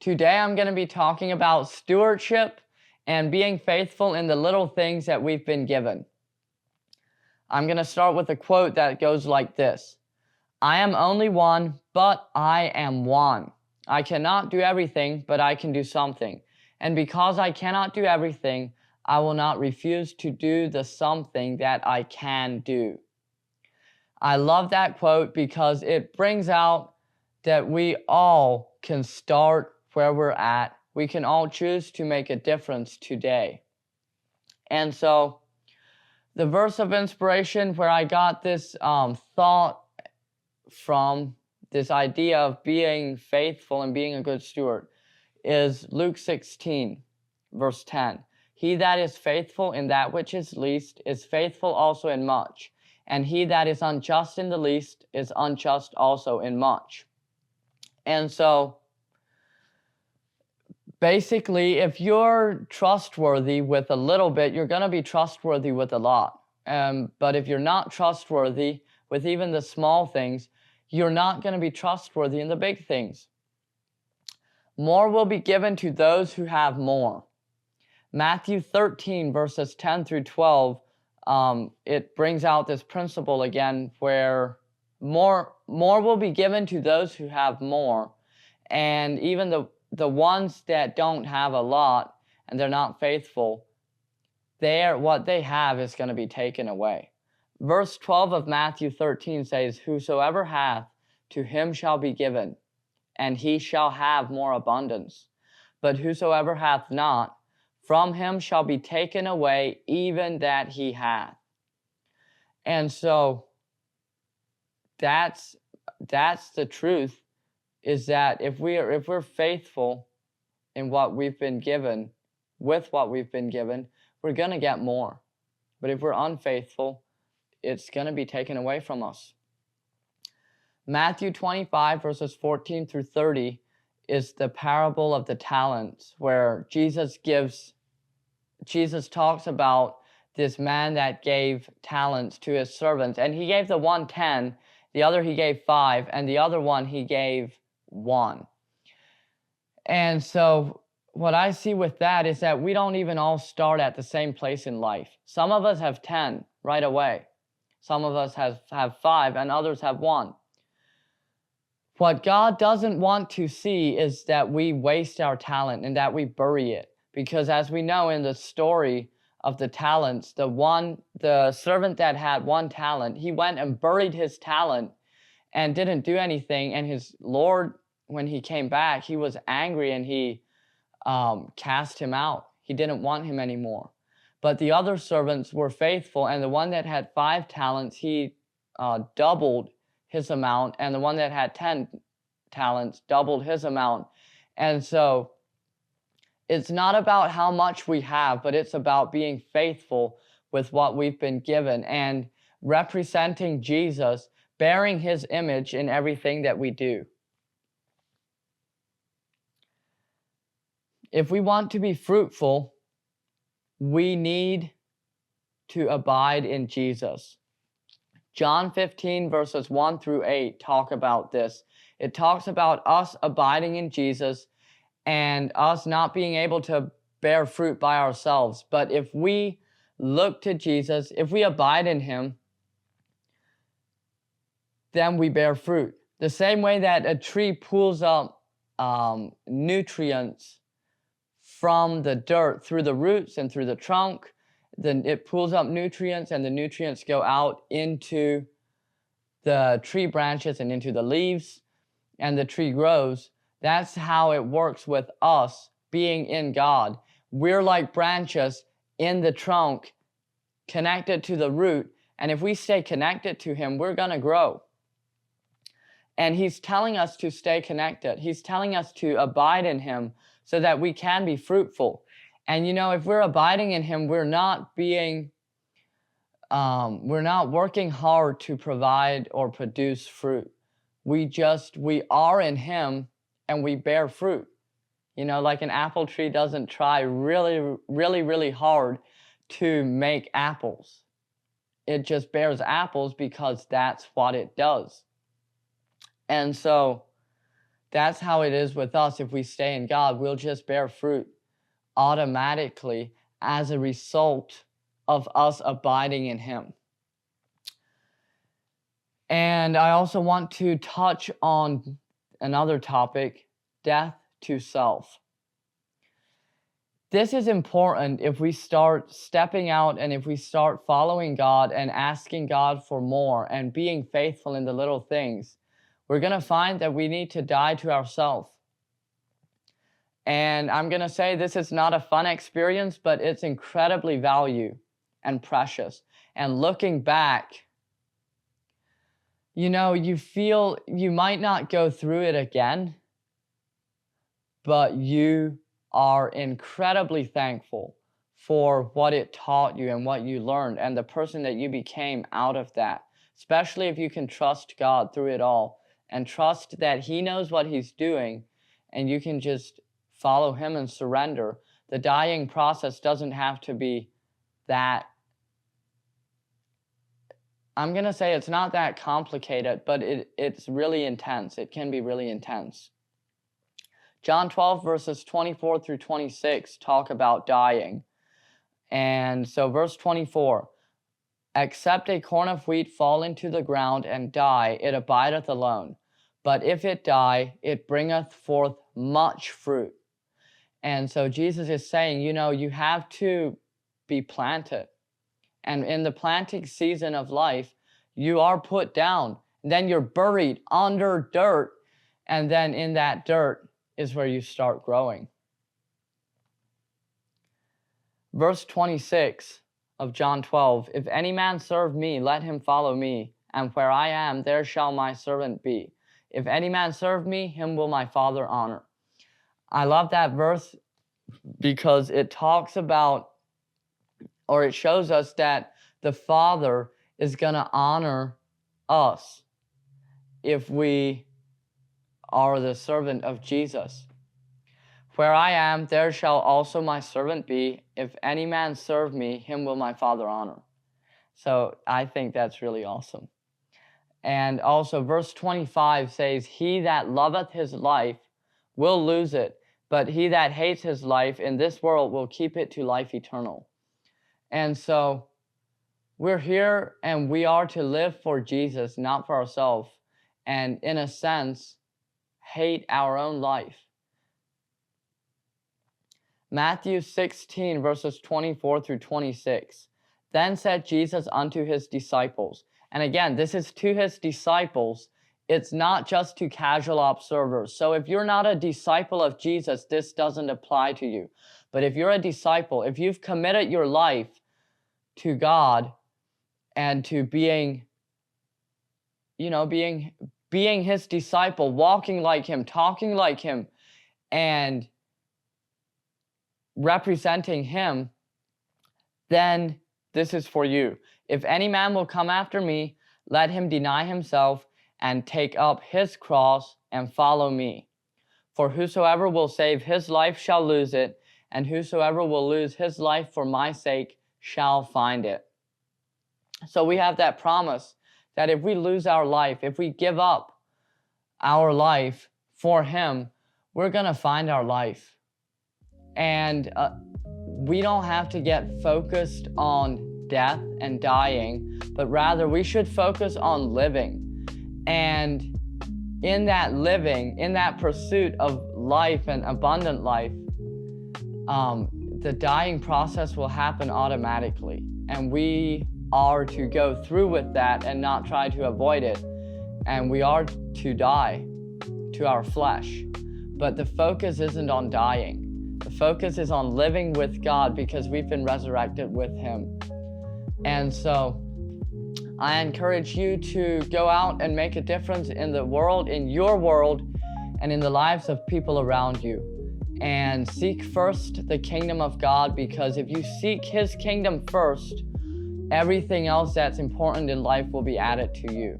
Today I'm going to be talking about stewardship and being faithful in the little things that we've been given. I'm going to start with a quote that goes like this: I am only one, but I am one. I cannot do everything, but I can do something. And because I cannot do everything, I will not refuse to do the something that I can do. I love that quote because it brings out that we all can start where we're at. We can all choose to make a difference today. And so the verse of inspiration where I got this thought from, this idea of being faithful and being a good steward, is Luke 16, verse 10. He that is faithful in that which is least is faithful also in much. And he that is unjust in the least is unjust also in much. And so, basically, if you're trustworthy with a little bit, you're going to be trustworthy with a lot. But if you're not trustworthy with even the small things, you're not going to be trustworthy in the big things. More will be given to those who have more. Matthew 13, verses 10 through 12, it brings out this principle again where more will be given to those who have more. And even the ones that don't have a lot and they're not faithful, what they have is going to be taken away. Verse 12 of Matthew 13 says, Whosoever hath, to him shall be given, and he shall have more abundance. But whosoever hath not, from him shall be taken away even that he hath. And so that's the truth, is that if we're faithful in what we've been given, with what we've been given, we're going to get more. But if we're unfaithful, it's going to be taken away from us. Matthew 25, verses 14 through 30 is the parable of the talents, where Jesus talks about this man that gave talents to his servants. And he gave the one 10, the other he gave 5, and the other one he gave 1. And so what I see with that is that we don't even all start at the same place in life. Some of us have 10 right away. Some of us have 5, and others have 1. What God doesn't want to see is that we waste our talent and that we bury it. Because as we know in the story of the talents, the servant that had 1 talent, he went and buried his talent and didn't do anything. And his Lord, when he came back, he was angry and he cast him out. He didn't want him anymore. But the other servants were faithful, and the one that had 5 talents, he doubled his amount, and the one that had 10 talents doubled his amount. And so it's not about how much we have, but it's about being faithful with what we've been given and representing Jesus, bearing his image in everything that we do. If we want to be fruitful, we need to abide in Jesus. John 15, verses 1 through 8 talk about this. It talks about us abiding in Jesus and us not being able to bear fruit by ourselves. But if we look to Jesus, if we abide in him, then we bear fruit. The same way that a tree pulls up nutrients from the dirt through the roots and through the trunk, then it pulls up nutrients, and the nutrients go out into the tree branches and into the leaves, and the tree grows. That's how it works with us being in God. We're like branches in the trunk, connected to the root, and if we stay connected to him, we're going to grow. And he's telling us to stay connected. He's telling us to abide in him so that we can be fruitful. And if we're abiding in him, we're not working hard to provide or produce fruit. We are in him and we bear fruit. Like an apple tree doesn't try really, really, really hard to make apples. It just bears apples because that's what it does. And so That's how it is with us. If we stay in God, we'll just bear fruit automatically as a result of us abiding in Him. And I also want to touch on another topic, death to self. This is important if we start stepping out and if we start following God and asking God for more and being faithful in the little things. We're going to find that we need to die to ourselves. And I'm going to say this is not a fun experience, but it's incredibly valuable and precious. And looking back, you feel you might not go through it again, but you are incredibly thankful for what it taught you and what you learned and the person that you became out of that, especially if you can trust God through it all and trust that He knows what He's doing and you can just follow Him and surrender. The dying process doesn't have to be that, I'm going to say it's not that complicated, but it's really intense. It can be really intense. John 12 verses 24 through 26 talk about dying. And so verse 24, except a corn of wheat fall into the ground and die, it abideth alone. But if it die, it bringeth forth much fruit. And so Jesus is saying, you have to be planted. And in the planting season of life, you are put down. Then you're buried under dirt. And then in that dirt is where you start growing. Verse 26 of John 12, if any man serve me, let him follow me. And where I am, there shall my servant be. If any man serve me, him will my Father honor. I love that verse because it talks about, or it shows us that the Father is going to honor us if we are the servant of Jesus. Where I am, there shall also my servant be. If any man serve me, him will my Father honor. So I think that's really awesome. And also verse 25 says, he that loveth his life will lose it, but he that hates his life in this world will keep it to life eternal. And so we're here and we are to live for Jesus, not for ourselves. And in a sense, hate our own life. Matthew 16 verses 24 through 26. Then said Jesus unto his disciples. And again, this is to his disciples. It's not just to casual observers. So if you're not a disciple of Jesus, this doesn't apply to you. But if you're a disciple, if you've committed your life to God and to being his disciple, walking like him, talking like him, and representing him, then this is for you. If any man will come after me, let him deny himself and take up his cross and follow me. For whosoever will save his life shall lose it, and whosoever will lose his life for my sake shall find it. So we have that promise that if we lose our life, if we give up our life for him, we're going to find our life. And we don't have to get focused on death and dying, but rather we should focus on living. And in that living, in that pursuit of life and abundant life, the dying process will happen automatically. And we are to go through with that and not try to avoid it. And we are to die to our flesh. But the focus isn't on dying. The focus is on living with God because we've been resurrected with him. And so I encourage you to go out and make a difference in the world, in your world, and in the lives of people around you. And seek first the kingdom of God, because if you seek his kingdom first, everything else that's important in life will be added to you.